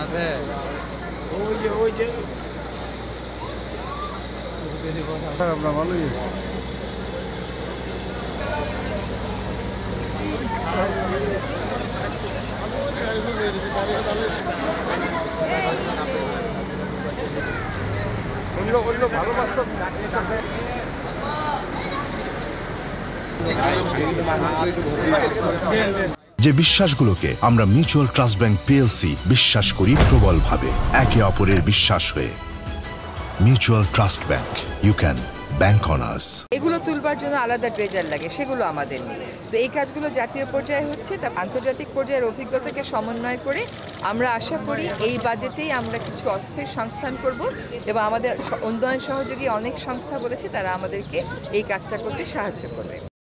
আছে ওই যে আমরা ভালোই আছি। অন্য ভালো বাস্তব যে বিশ্বাসগুলোকে আমরা মিউচুয়াল ট্রাস্ট ব্যাংক পিএলসি বিশ্বাস করি প্রবলভাবে, একে অপরের বিশ্বাস হয়ে। Mutual trust bank, you can bank on us. এগুলো তুলবার জন্য আলাদা ট্রেজার লাগে, সেগুলো আমাদের নেই। তো এই কাজগুলো জাতীয় পর্যায়ে হচ্ছে, তা আন্তর্জাতিক পর্যায়ের অভিজ্ঞতাকে সমন্বয় করে আমরা আশা করি এই বাজেটেই আমরা কিছু অর্থের সংস্থান করব এবং আমাদের উন্নয়ন সহযোগী অনেক সংস্থা বলেছে তারা আমাদেরকে এই কাজটা করতে সাহায্য করবে।